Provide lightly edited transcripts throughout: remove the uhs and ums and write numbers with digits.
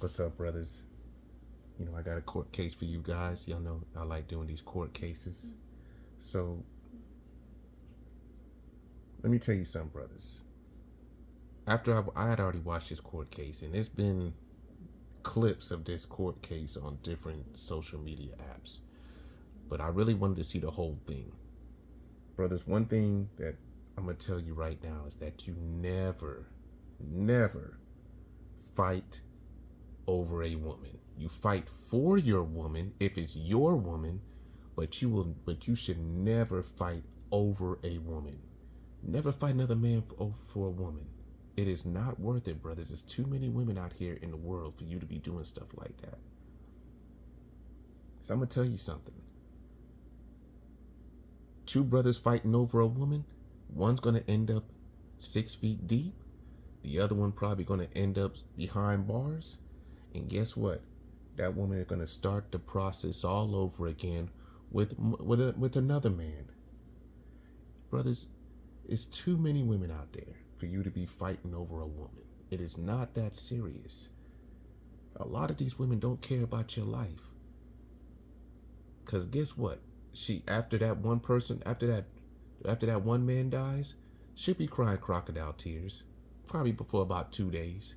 What's up, brothers? You know, I got a court case for you guys. Y'all know I like doing these court cases. So, let me tell you something, brothers. After I had already watched this court case, and there's been clips of this court case on different social media apps, but I really wanted to see the whole thing. Brothers, one thing that I'm going to tell you right now is that you never fight over a woman. You fight for your woman if it's your woman, but you should never fight over a woman. Never fight another man for a woman. It is not worth it, brothers. There's too many women out here in the world for you to be doing stuff like that. So I'm gonna tell you something. Two brothers fighting over a woman, one's gonna end up 6 feet deep, the other one probably gonna end up behind bars. And guess what? That woman is gonna start the process all over again with another man. Brothers, it's too many women out there for you to be fighting over a woman. It is not that serious. A lot of these women don't care about your life. Cause guess what? After that one man dies, she'll be crying crocodile tears. Probably before about 2 days.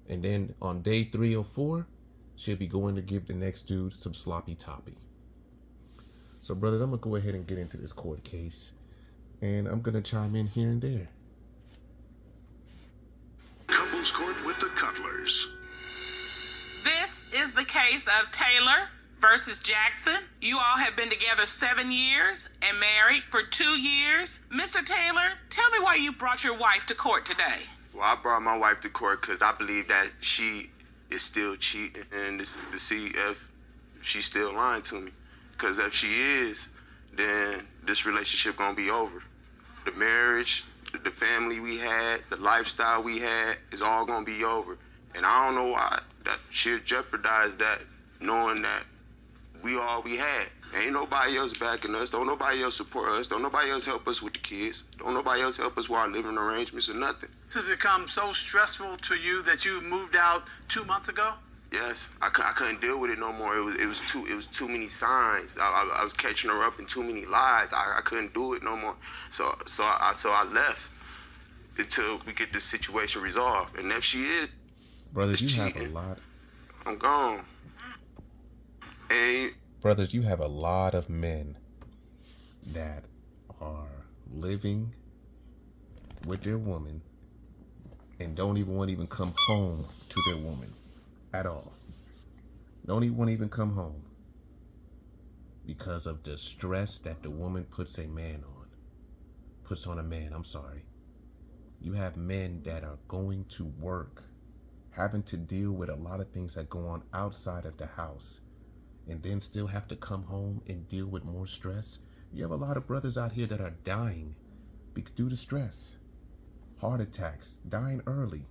And then on day 3 or 4, she'll be going to give the next dude some sloppy toppy. So brothers, I'm gonna go ahead and get into this court case, and I'm gonna chime in here and there. Couples Court with the Cutlers. This is the case of Taylor versus Jackson. You all have been together 7 years and married for 2 years. Mr. Taylor, tell me why you brought your wife to court today. Well, I brought my wife to court because I believe that she is still cheating, and this is to see if she's still lying to me. Because if she is, then this relationship gonna be over. The marriage, the family we had, the lifestyle we had is all gonna be over. And I don't know why that she'll jeopardize that, knowing that we all we had. Ain't nobody else backing us. Don't nobody else support us. Don't nobody else help us with the kids. Don't nobody else help us with our living arrangements or nothing. This has become so stressful to you that you moved out 2 months ago? Yes, I couldn't deal with it no more. It was too many signs. I was catching her up in too many lies. I couldn't do it no more. So I left until we get this situation resolved. And if she is, brothers, you cheating, have a lot. I'm gone. And brothers, you have a lot of men that are living with their woman and don't even want to even come home to their woman at all. Don't even want to even come home because of the stress that the woman puts on a man. I'm sorry. You have men that are going to work, having to deal with a lot of things that go on outside of the house, and then still have to come home and deal with more stress. You have a lot of brothers out here that are dying due to stress, heart attacks, dying early.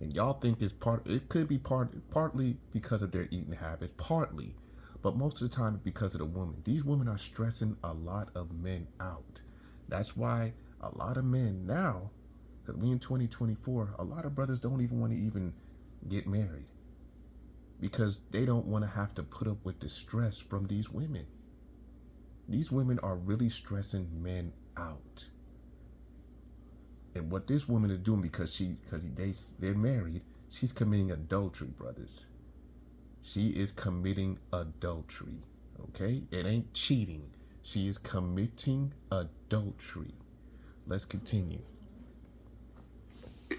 And y'all think it could be partly because of their eating habits, partly, but most of the time because of the woman. These women are stressing a lot of men out. That's why a lot of men now, that we in 2024, a lot of brothers don't even want to even get married because they don't want to have to put up with the stress from these women. These women are really stressing men out. And what this woman is doing, because they're married, she's committing adultery, brothers. She is committing adultery, okay? It ain't cheating. She is committing adultery. Let's continue.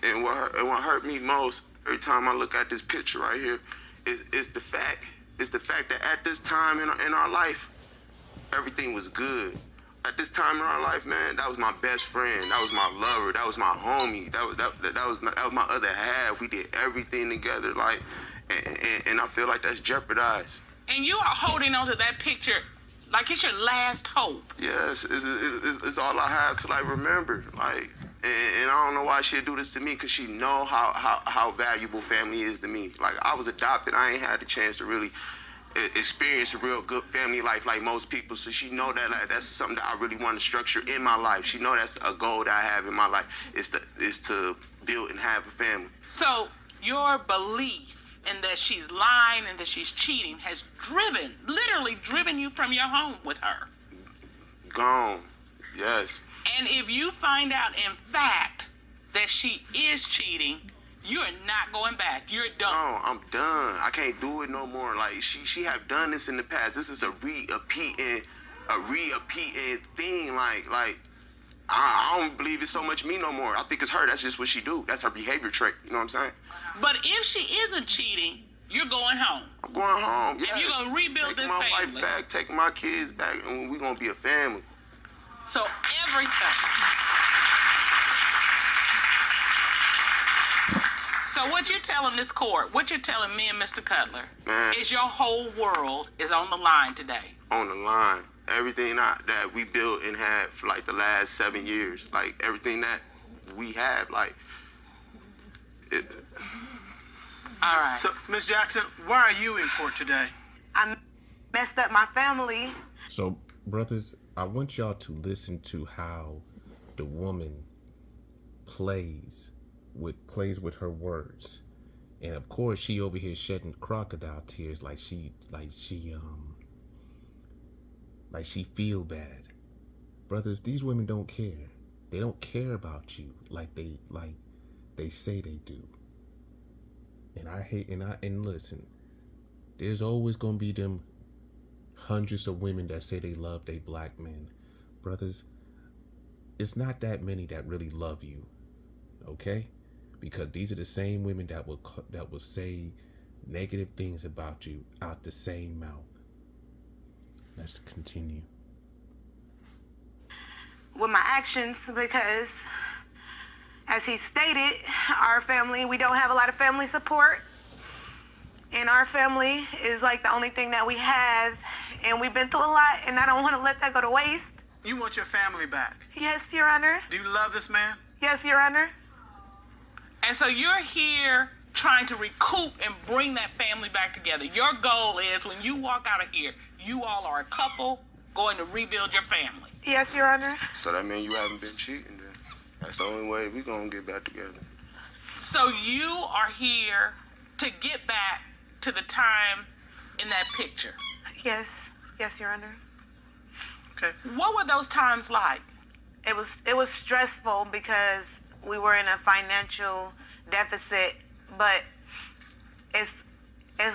And what hurt me most every time I look at this picture right here is the fact that at this time in our life, everything was good. At this time in our life, man, that was my best friend. That was my lover. That was my homie. That was my other half. We did everything together, like, and I feel like that's jeopardized. And you are holding on to that picture like it's your last hope. Yes, it's all I have to remember, and I don't know why she'd do this to me, because she know how valuable family is to me. Like, I was adopted. I ain't had the chance to really experience a real good family life like most people, so she know that that's something that I really want to structure in my life. She know that's a goal that I have in my life is to build and have a family. So Your belief in that she's lying and that she's cheating has literally driven you from your home with her. Gone. Yes. And if you find out in fact that she is cheating, you're not going back. You're done. No, I'm done. I can't do it no more. Like she have done this in the past. This is a repeating thing. Like I don't believe it's so much me no more. I think it's her. That's just what she do. That's her behavior trick. You know what I'm saying? But if she isn't cheating, you're going home. I'm going home. Yeah. And you're gonna rebuild this family. family. Take my wife back. Take my kids back, and we're gonna be a family. So everything. So what you're telling this court, what you're telling me and Mr. Cutler, Man. is your whole world is on the line today. On the line. Everything that we built and had for like the last 7 years. Like everything that we have, like it. All right. So, Ms. Jackson, why are you in court today? I messed up my family. So, brothers, I want y'all to listen to how the woman plays with her words. And of course, she over here shedding crocodile tears like she feel bad. Brothers, these women don't care. They don't care about you like they say they do. And listen, there's always gonna be them hundreds of women that say they love they black men. Brothers, it's not that many that really love you, okay? Because these are the same women that will say negative things about you out the same mouth. Let's continue. With my actions, because as he stated, our family, we don't have a lot of family support. And our family is like the only thing that we have. And we've been through a lot, and I don't want to let that go to waste. You want your family back. Yes, Your Honor. Do you love this man? Yes, Your Honor. And so you're here trying to recoup and bring that family back together. Your goal is when you walk out of here, you all are a couple going to rebuild your family. Yes, Your Honor. So that means you haven't been cheating then. That's the only way we gonna get back together. So you are here to get back to the time in that picture. Yes. Yes, Your Honor. Okay. What were those times like? It was stressful because we were in a financial deficit, but it's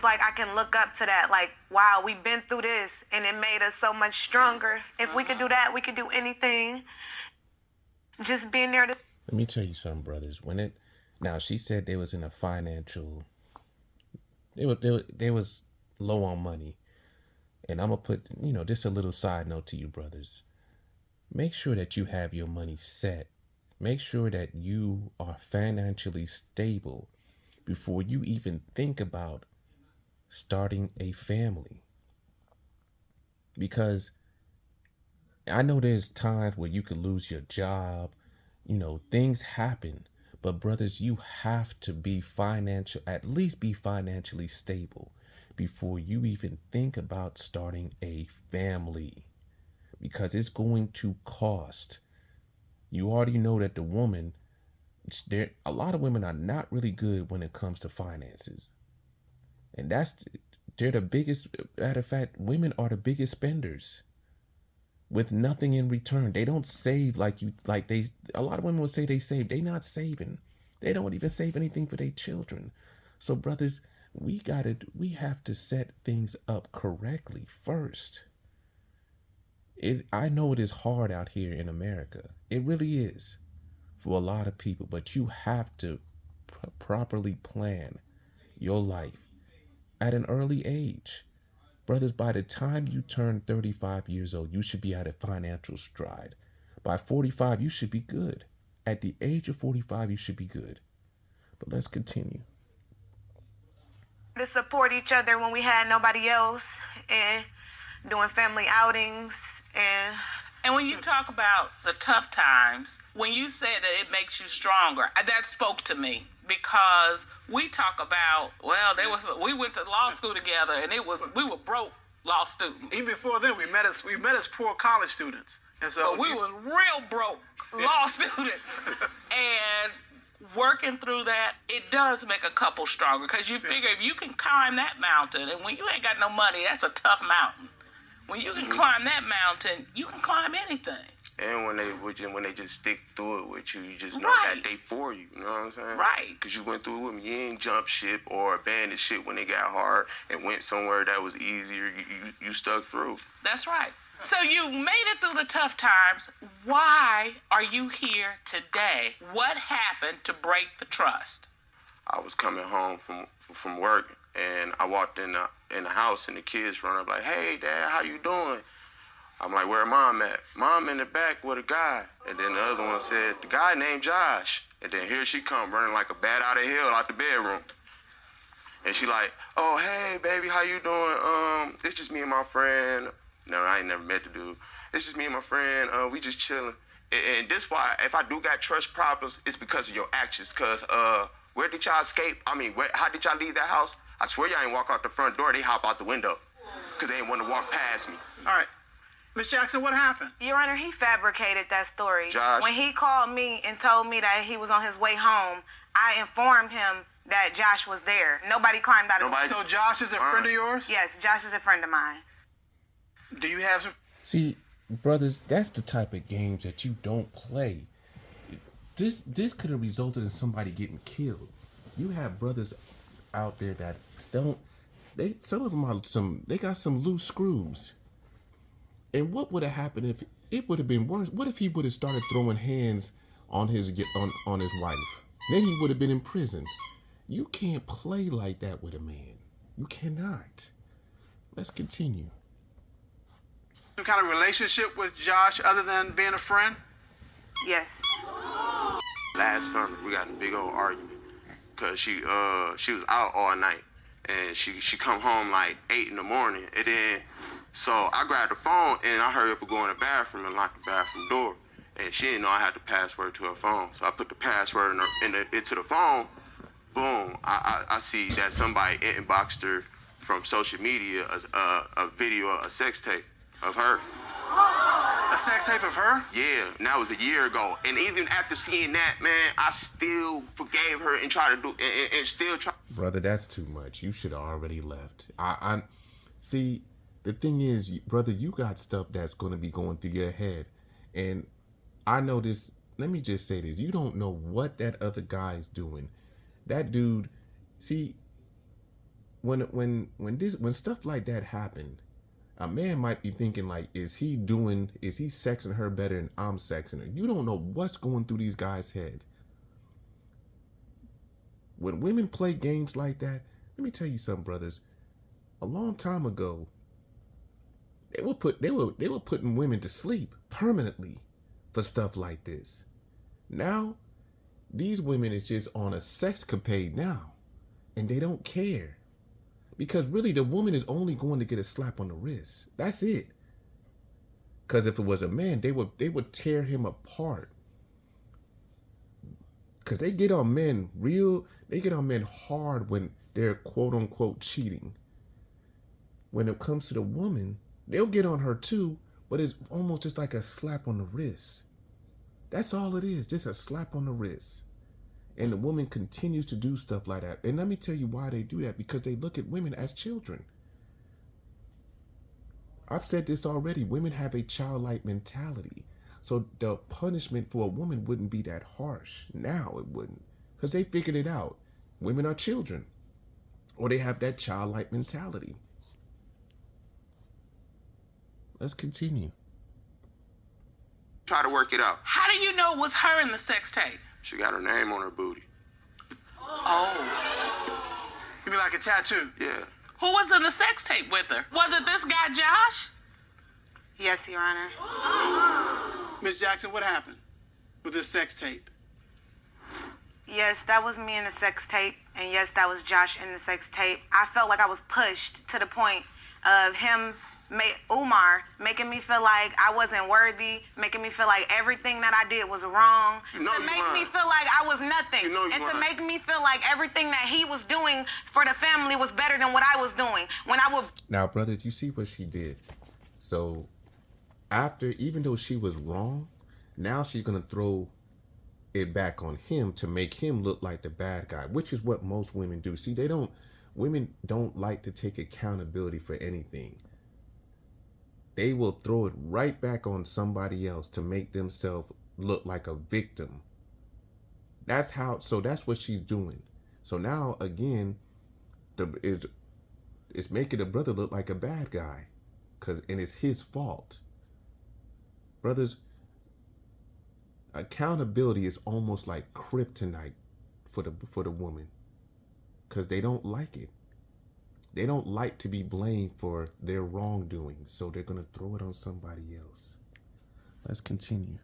like I can look up to that, like, wow, we've been through this and it made us so much stronger. If we could do that, we could do anything. Just being there to... Let me tell you something, brothers. Now she said they was in a financial, they was low on money. And I'm gonna put, just a little side note to you, brothers. Make sure that you have your money set. Make sure that you are financially stable before you even think about starting a family. Because I know there's times where you could lose your job, things happen. But brothers, you have to be at least be financially stable before you even think about starting a family. Because it's going to cost. You already know that the woman, a lot of women are not really good when it comes to finances. And they're the biggest, matter of fact, women are the biggest spenders with nothing in return. They don't save a lot of women will say they save. They not saving. They don't even save anything for their children. So brothers, we have to set things up correctly first. I know it is hard out here in America. It really is for a lot of people, but you have to properly plan your life at an early age. Brothers, by the time you turn 35 years old, you should be at a financial stride. By 45, you should be good. At the age of 45, you should be good. But let's continue. To support each other when we had nobody else, and doing family outings. And when you talk about the tough times, when you said that it makes you stronger, that spoke to me, because we talk about, we went to law school together, and we were broke law students. Even before then, we met as poor college students, and so But we was real broke law students, and working through that, it does make a couple stronger because you figure if you can climb that mountain, and when you ain't got no money, that's a tough mountain. When you can climb that mountain, you can climb anything. And when they just stick through it with you, you just know Right. that they for you. You know what I'm saying? Right. Because you went through it with me. You ain't jump ship or abandoned shit when it got hard and went somewhere that was easier. You stuck through. That's right. So you made it through the tough times. Why are you here today? What happened to break the trust? I was coming home from work and I walked in the house and the kids run up like, "Hey, Dad, how you doing?" I'm like, "Where Mom at?" "Mom in the back with a guy." And then the other one said, "The guy named Josh." And then here she come running like a bat out of hell out the bedroom. And she like, "Oh, hey, baby, how you doing? It's just me and my friend." No, I ain't never met the dude. "It's just me and my friend. We just chilling." And this why, if I do got trust problems, it's because of your actions. Cause where did y'all escape? I mean, how did y'all leave that house? I swear y'all ain't walk out the front door. They hop out the window. Cause they ain't want to walk past me. All right. Ms. Jackson, what happened? Your Honor, he fabricated that story. Josh. When he called me and told me that he was on his way home, I informed him that Josh was there. Nobody climbed out of Nobody- the So Josh is a friend of yours? Yes, Josh is a friend of mine. Do you have some? See, brothers, that's the type of games that you don't play. This could have resulted in somebody getting killed. You have brothers out there that don't. Some of them are they got some loose screws. And what would have happened if it would have been worse? What if he would have started throwing hands on his wife? Then he would have been in prison. You can't play like that with a man. You cannot. Let's continue. Some kind of relationship with Josh other than being a friend? Yes. Last summer, we got in a big old argument because she was out all night and she come home like 8 in the morning, and then so I grabbed the phone and I hurried up and go in the bathroom and locked the bathroom door, and she didn't know I had the password to her phone, so I put the password into the phone. Boom! I see that somebody inboxed her from social media a video, a sex tape of her. A sex tape of her? Yeah, and that was a year ago. And even after seeing that, man, I still forgave her and tried to do and still try. Brother, that's too much. You should have already left. I see. The thing is, brother, you got stuff that's going to be going through your head, and I know this. Let me just say this: you don't know what that other guy's doing. That dude, see, when stuff like that happen, a man might be thinking like, is he sexing her better than I'm sexing her? You don't know what's going through these guys' head. When women play games like that, let me tell you something, brothers. A long time ago, they were putting women to sleep permanently for stuff like this. Now, these women is just on a sexcapade now, and they don't care. Because really, the woman is only going to get a slap on the wrist. That's it. Because if it was a man, they would tear him apart. Because they get on men hard when they're quote unquote cheating. When it comes to the woman, they'll get on her too, but it's almost just like a slap on the wrist. That's all it is, just a slap on the wrist. And the woman continues to do stuff like that. And let me tell you why they do that. Because they look at women as children. I've said this already. Women have a childlike mentality. So the punishment for a woman wouldn't be that harsh. Now it wouldn't. Because they figured it out. Women are children. Or they have that childlike mentality. Let's continue. Try to work it out. How do you know it was her in the sex tape? She got her name on her booty. Oh. You mean like a tattoo? Yeah. Who was in the sex tape with her? Was it this guy, Josh? Yes, Your Honor. Ms. Jackson, what happened with this sex tape? Yes, that was me in the sex tape, and yes, that was Josh in the sex tape. I felt like I was pushed to the point of him, Umar, making me feel like I wasn't worthy, making me feel like everything that I did was wrong, You know to you make lying. me feel like I was nothing, You know you and to lying. make me feel like everything that he was doing for the family was better than what I was doing. When I would Now, brothers, you see what she did. So, even though she was wrong, now she's going to throw it back on him to make him look like the bad guy, which is what most women do. See, women don't like to take accountability for anything. They will throw it right back on somebody else to make themselves look like a victim. That's what she's doing. So now again, it's making the brother look like a bad guy, and it's his fault. Brothers, accountability is almost like kryptonite for the woman, because they don't like it. They don't like to be blamed for their wrongdoing, so they're gonna throw it on somebody else. Let's continue.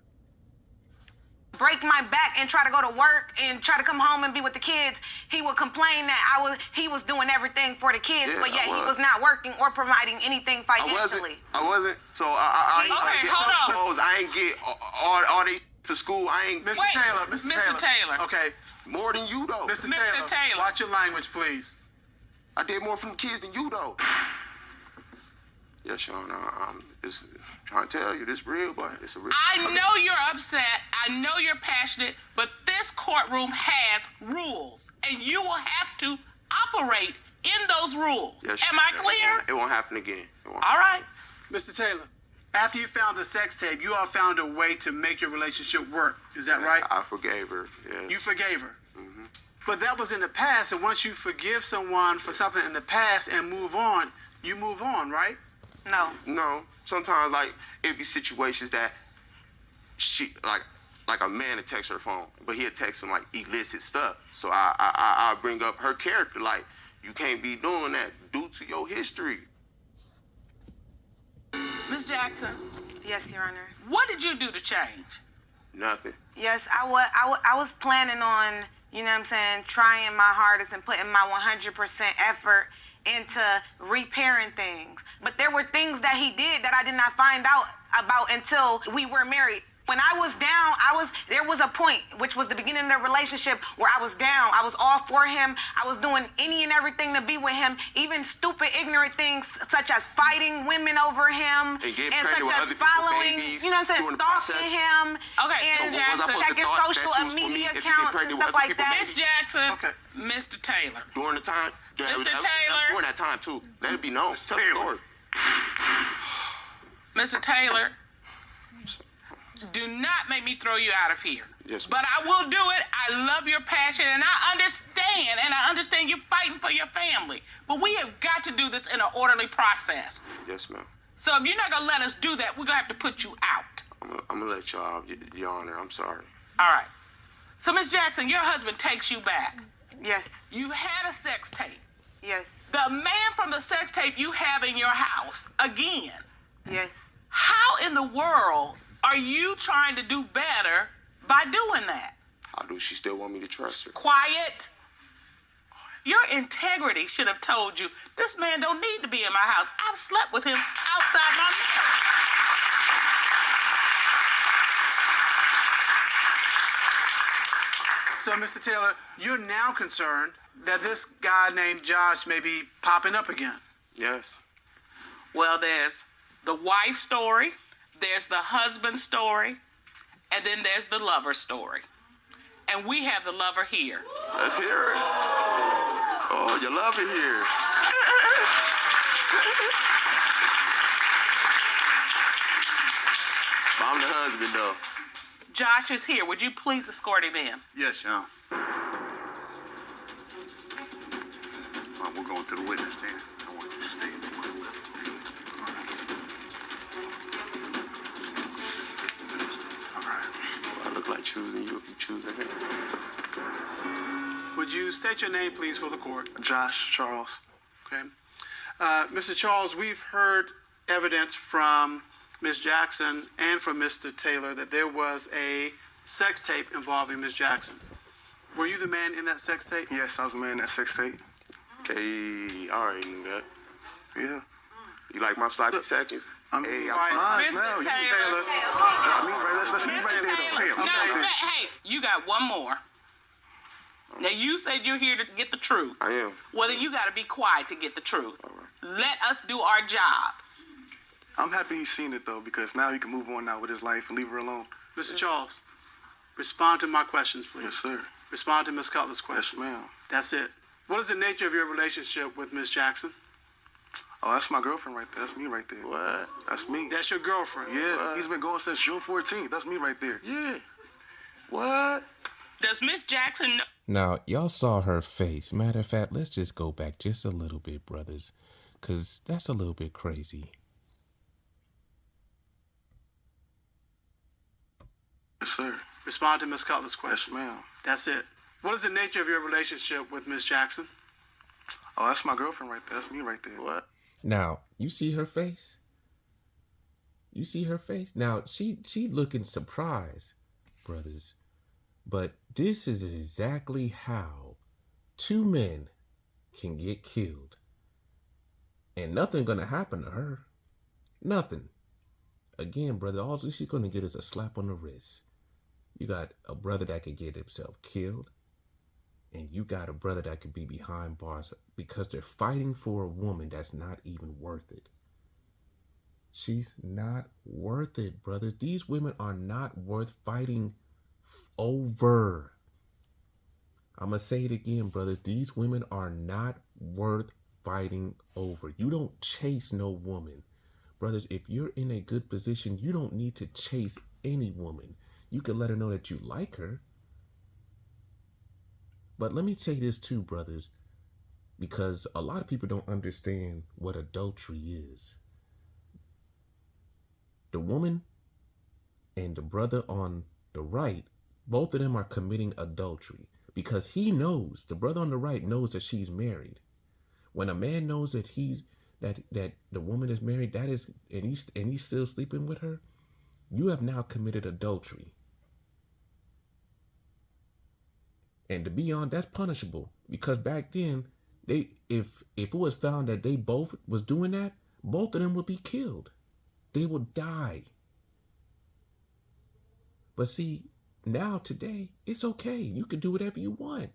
Break my back and try to go to work and try to come home and be with the kids, he would complain that he was doing everything for the kids, Yeah, but yet I was. he was not working or providing anything financially. I wasn't. So I ain't Okay, get hold on. clothes. I ain't get all they to school. I ain't Mr. Wait, Taylor, Mr. Taylor. Okay, more than you though. Mr. Mr. Taylor. watch your language, please. I did more for the kids than you though. Yeah, Sean. I'm just trying to tell you this real, but it's a real. I know you're upset. I know you're passionate, but this courtroom has rules, and you will have to operate in those rules. Yes, Am I clear? It won't happen again. It won't. All right. Mr. Taylor, after you found the sex tape, you all found a way to make your relationship work. Is that right? I forgave her. Yeah. You forgave her. But that was in the past, and once you forgive someone for something in the past and move on, you move on, right? No. No, sometimes like it be situations that she like a man to text her phone, but he'll text him like illicit stuff. So I bring up her character, like you can't be doing that due to your history. Ms. Jackson, Yes, Your Honor. what did you do to change? Nothing. Yes, I was planning on, you know what I'm saying, trying my hardest and putting my 100% effort into repairing things. But there were things that he did that I did not find out about until we were married. When I was down, there was a point, which was the beginning of the relationship, where I was down. I was all for him. I was doing any and everything to be with him, even stupid, ignorant things such as fighting women over him And getting and pregnant such with as other people's following, babies you know what I'm during saying, the stalking process. him Okay, and Ms. Jackson. checking thought that social you was for me media if you get accounts and pregnant with stuff other like people's that. Ms. Jackson, Okay. Mr. Taylor. During the time, Mr. Taylor. during that time too. Let it be known. Tell the story. Mr. Taylor, do not make me throw you out of here. Yes, But I will do it. I love your passion, and I understand you're fighting for your family. But we have got to do this in an orderly process. Yes, ma'am. So if you're not going to let us do that, we're going to have to put you out. I'm gonna let y'all, Your Honor. I'm sorry. All right. So, Ms. Jackson, your husband takes you back. Yes, You've had a sex tape. yes, The man from the sex tape you have in your house, again, yes. how in the world are you trying to do better by doing that? How do she still want me to trust her? Quiet. Your integrity should have told you, this man don't need to be in my house. I've slept with him outside my marriage. So, Mr. Taylor, you're now concerned that this guy named Josh may be popping up again. Yes. Well, there's the wife story, there's the husband story, and then there's the lover story. And we have the lover here. Let's hear it. Oh, you love it here. I'm the husband, though. Josh is here. Would you please escort him in? Yes, Sean. We're going to the witness stand. I want you to stay to my left. All right. I look like choosing you if you choosing him. Would you state your name, please, for the court? Josh Charles. Okay. Mr. Charles, we've heard evidence from Ms. Jackson and from Mr. Taylor that there was a sex tape involving Ms. Jackson. Were you the man in that sex tape? Yes, I was the man in that sex tape. Hey, I already knew that. Yeah. You like my sloppy seconds? I'm Hey, fine. Mr. No, you Taylor. Let's meet right Mr. there, Taylor. though. No, hey, you got one more. Now, you said you're here to get the truth. I am. Well, then you got to be quiet to get the truth. Let us do our job. I'm happy he's seen it, though, because now he can move on now with his life and leave her alone. Mr. Charles, Respond to my questions, please. Yes, sir. Respond to Ms. Cutler's question. Yes, ma'am. That's it. What is the nature of your relationship with Ms. Jackson? Oh, that's my girlfriend right there. That's me right there. What? That's me. That's your girlfriend? Yeah, he's been going since June 14th. That's me right there. Yeah. What? Does Miss Jackson know? Now, y'all saw her face. Matter of fact, let's just go back just a little bit, brothers, because that's a little bit crazy. Yes, sir. Respond to Ms. Cutler's question. Yes, ma'am. That's it. What is the nature of your relationship with Ms. Jackson? Oh, that's my girlfriend right there. That's me right there. What? Now, you see her face? You see her face? Now, she looking surprised, brothers. But this is exactly how two men can get killed. And nothing gonna happen to her. Nothing. Again, brother, all she's gonna get is a slap on the wrist. You got a brother that could get himself killed. And you got a brother that could be behind bars because they're fighting for a woman that's not even worth it. She's not worth it, brothers. These women are not worth fighting over. I'm going to say it again, brothers. These women are not worth fighting over. You don't chase no woman. Brothers, if you're in a good position, you don't need to chase any woman. You can let her know that you like her. But let me say this too, brothers, because a lot of people don't understand what adultery is. The woman and the brother on the right, both of them are committing adultery because he knows, the brother on the right knows that she's married. When a man knows that that the woman is married, that is, and he's still sleeping with her, you have now committed adultery. And to be honest, that's punishable because back then, if it was found that they both was doing that, both of them would be killed. They would die. But see, now today, it's okay. You can do whatever you want.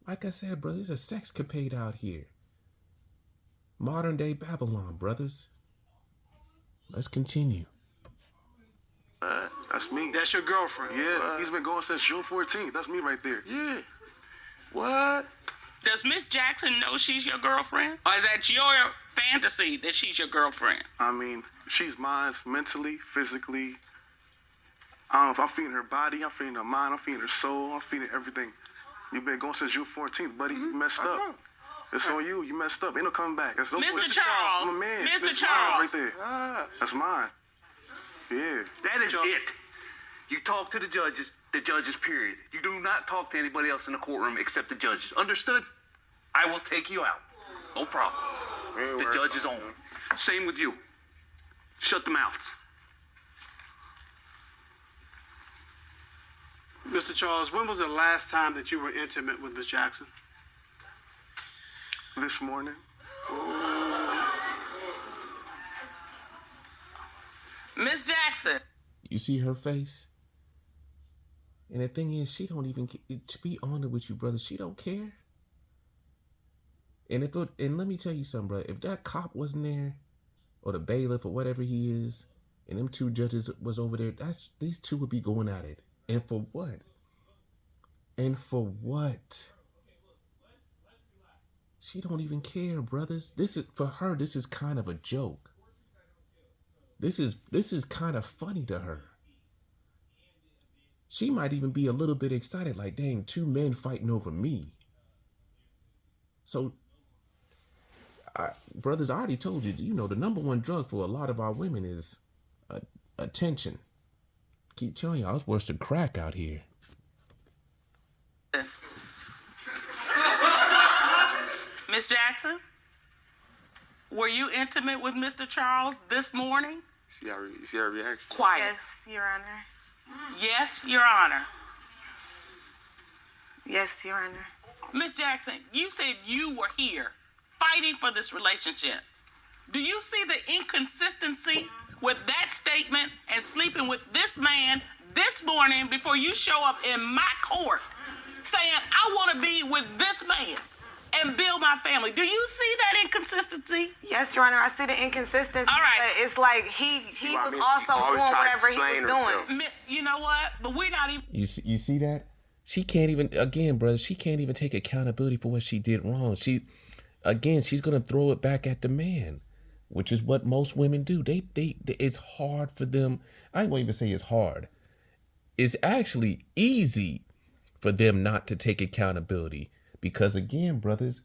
Like I said, brother, there's a sexcapade out here. Modern day Babylon, brothers. Let's continue. That's me. That's your girlfriend? Yeah, he's been going since June 14th. That's me right there. Yeah. What? Does Miss Jackson know she's your girlfriend? Or is that your fantasy that she's your girlfriend? I mean, she's mine mentally, physically. I don't know if I'm feeding her body, I'm feeding her mind, I'm feeding her soul, I'm feeding everything. You've been going since June 14th, buddy. You messed up. It's on you. You messed up. Ain't no coming back. That's no Mr. Charles. Charles. I'm a man. Mr. That's Charles. mine right there. That's mine. Yeah. That is it. You talk to the judges, period. You do not talk to anybody else in the courtroom except the judges. Understood? I will take you out. No problem. The judge is on. Same with you. Shut the mouths. Mr. Charles, when was the last time that you were intimate with Ms. Jackson? This morning. Miss Jackson. You see her face? And the thing is, she don't even, to be honest with you, brother, she don't care. And and let me tell you something, brother. If that cop wasn't there, or the bailiff, or whatever he is, and them two judges was over there, these two would be going at it. And for what? And for what? She don't even care, brothers. This is, for her, this is kind of a joke. This is kind of funny to her. She might even be a little bit excited, like, dang, two men fighting over me. So, brothers, I already told you, the number one drug for a lot of our women is attention. Keep telling y'all, it's worse than crack out here. Miss Jackson, were you intimate with Mr. Charles this morning? See our reaction? Quiet. Yes, Your Honor. Yes, Your Honor. Yes, Your Honor. Miss Jackson, you said you were here fighting for this relationship. Do you see the inconsistency with that statement and sleeping with this man this morning before you show up in my court saying, I want to be with this man? and build my family. Do you see that inconsistency? Yes, Your Honor, I see the inconsistency. All right. But it's like he what I was mean? also Always doing try to whatever he explain was doing. herself. You know what? But we're not even. You see that? She can't even, again, brother, she can't even take accountability for what she did wrong. She's gonna throw it back at the man, which is what most women do. They it's hard for them. I ain't gonna even say it's hard. It's actually easy for them not to take accountability because, again, brothers,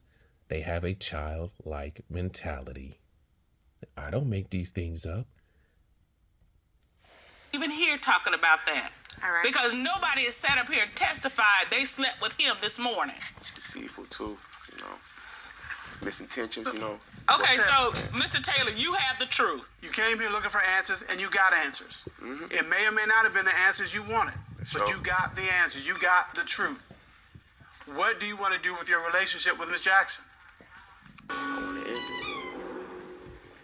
they have a childlike mentality. I don't make these things up. Even here talking about that. All right. Because nobody has sat up here and testified they slept with him this morning. It's deceitful too, you know. Misintentions, you know. Okay, so Mr. Taylor, you have the truth. You came here looking for answers, and you got answers. It may or may not have been the answers you wanted, but Sure. you got the answers. You got the truth. What do you want to do with your relationship with Ms. Jackson? I want to end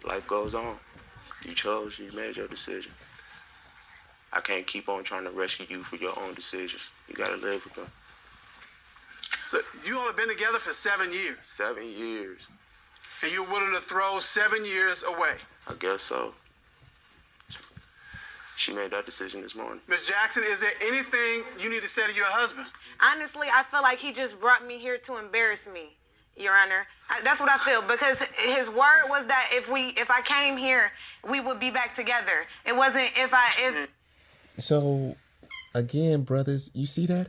it. Life goes on. You chose, you made your decision. I can't keep on trying to rescue you for your own decisions. You gotta live with them. So you all have been together for 7 years, 7 years. and you're willing to throw 7 years away. I guess so. She made that decision this morning. Ms. Jackson, is there anything you need to say to your husband? Honestly, I feel like he just brought me here to embarrass me, Your Honor. That's what I feel, because his word was that if I came here, we would be back together. It wasn't if. So, again, brothers, you see that?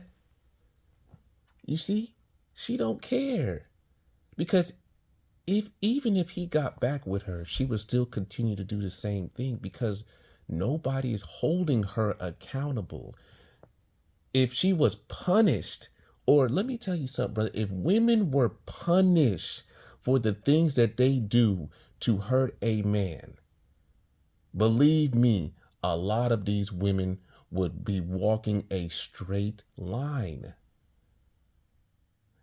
You see? She don't care. Because even if he got back with her, she would still continue to do the same thing because nobody is holding her accountable. If she was punished, or let me tell you something, brother, if women were punished for the things that they do to hurt a man, believe me, a lot of these women would be walking a straight line.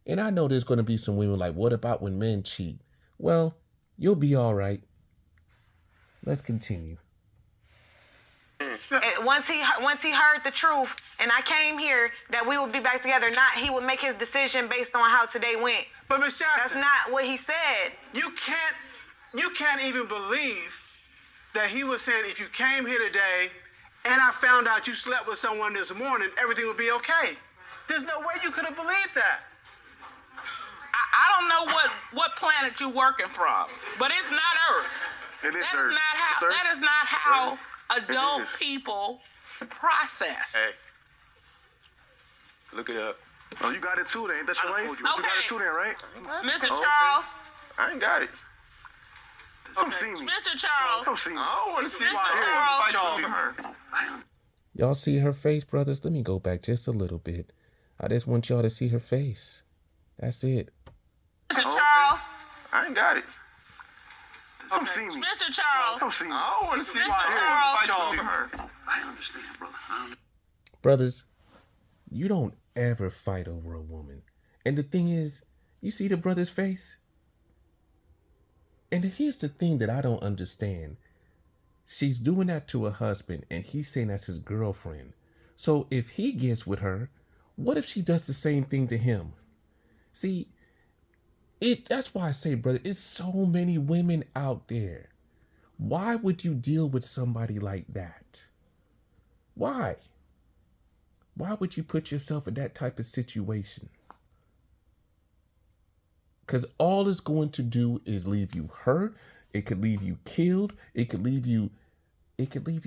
And I know there's going to be some women like, what about when men cheat? Well, you'll be all right. Let's continue. Once he heard the truth, and I came here that we would be back together, not he would make his decision based on how today went. But Ms. That's Jackson, not what he said. you can't even believe that he was saying if you came here today and I found out you slept with someone this morning, everything would be okay. There's no way you could have believed that. I don't know what planet you're working from, but it's not Earth. It is That Earth. is not how. It's Earth. That is not how adult is. people process. Hey. Look it up. Oh, you got it too then. That's your wife? You got it too then, right? Mr. Okay. Charles. I ain't got it. Come see me. Mr. Charles. Come see me. I don't want to see Mr. my Charles. hair. Fight you people. Y'all see her face, brothers? Let me go back just a little bit. I just want y'all to see her face. That's it. Mr. Charles. I ain't got it. Come see me. Mr. Charles. Come see me. I don't want to see Mr. my hair. Charles. Fight you people. I understand, brother. Brothers, you don't ever fight over a woman. And the thing is, you see the brother's face? And here's the thing that I don't understand. She's doing that to her husband, and he's saying that's his girlfriend. So if he gets with her, what if she does the same thing to him? See, that's why I say, brother, it's so many women out there. Why would you deal with somebody like that? Why? Why would you put yourself in that type of situation? Because all it's going to do is leave you hurt. It could leave you killed. It could leave you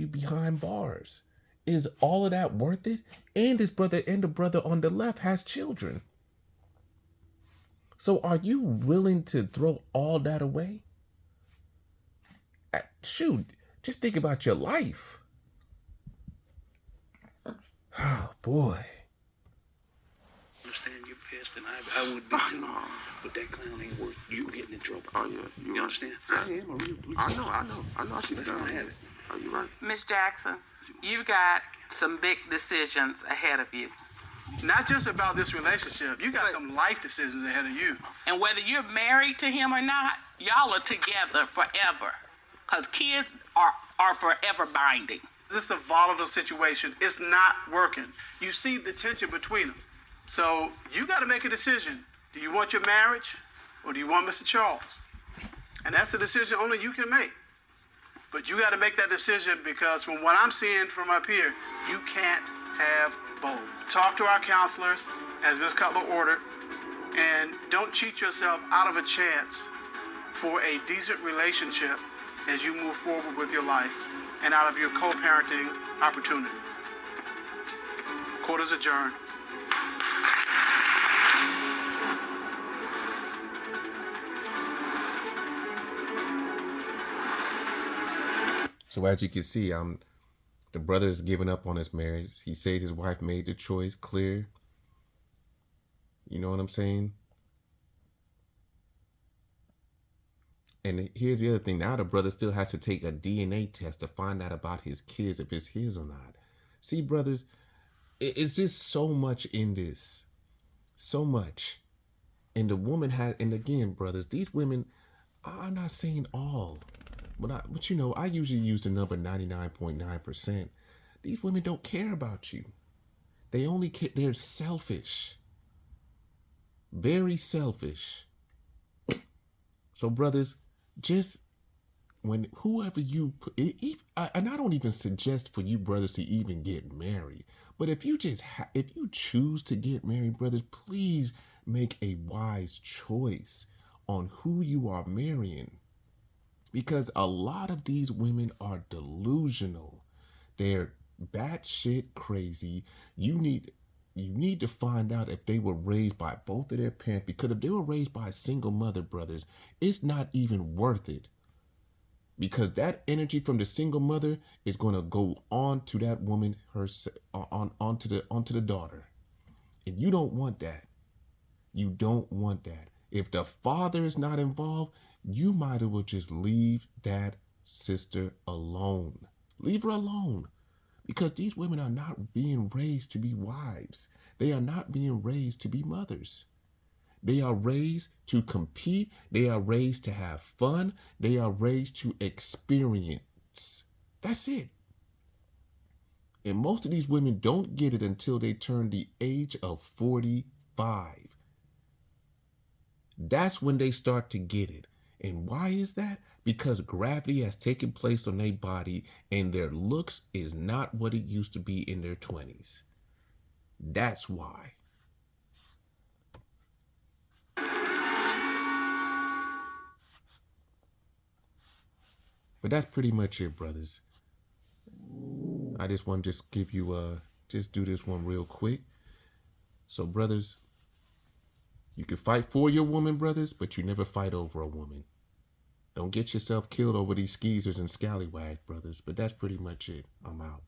behind bars. Is all of that worth it? And his brother and the brother on the left has children. So are you willing to throw all that away? Shoot, just think about your life. Oh, boy. I understand you're pissed, and I would be too. But that clown ain't worth you getting in trouble. Oh, yeah. You understand? I am a real police. I know. I see Let's that. not have it. Are you right? Miss Jackson, you've got some big decisions ahead of you. Not just about this relationship. You got some life decisions ahead of you. And whether you're married to him or not, y'all are together forever. Because kids are forever binding. This is a volatile situation. It's not working. You see the tension between them. So you got to make a decision. Do you want your marriage or do you want Mr. Charles? And that's a decision only you can make. But you got to make that decision because from what I'm seeing from up here, you can't have both. Talk to our counselors, as Ms. Cutler ordered, and don't cheat yourself out of a chance for a decent relationship as you move forward with your life and out of your co-parenting opportunities. Court is adjourned. So as you can see, the brother is giving up on his marriage. He said his wife made the choice clear. You know what I'm saying? And here's the other thing. Now the brother still has to take a DNA test to find out about his kids, if it's his or not. See, brothers, it's just so much in this. So much. And the woman has, and again, brothers, these women, I'm not saying all. But you know, I usually use the number 99.9%. These women don't care about you. They only care, they're selfish. Very selfish. So brothers, just when whoever you put, and I don't even suggest for you brothers to even get married. But if you just, if you choose to get married, brothers, please make a wise choice on who you are marrying. Because a lot of these women are delusional. They're batshit crazy. You need to find out if they were raised by both of their parents. Because if they were raised by a single mother, brothers, it's not even worth it. Because that energy from the single mother is going to go on to that woman, onto the daughter. And you don't want that. You don't want that. If the father is not involved, you might as well just leave that sister alone. Leave her alone. Because these women are not being raised to be wives. They are not being raised to be mothers. They are raised to compete. They are raised to have fun. They are raised to experience. That's it. And most of these women don't get it until they turn the age of 45. That's when they start to get it. And why is that? Because gravity has taken place on their body and their looks is not what it used to be in their 20s. That's why. But that's pretty much it, brothers. I just want to just give you just do this one real quick. So, brothers, you can fight for your woman, brothers, but you never fight over a woman. Don't get yourself killed over these skeezers and scallywags, brothers. But that's pretty much it. I'm out.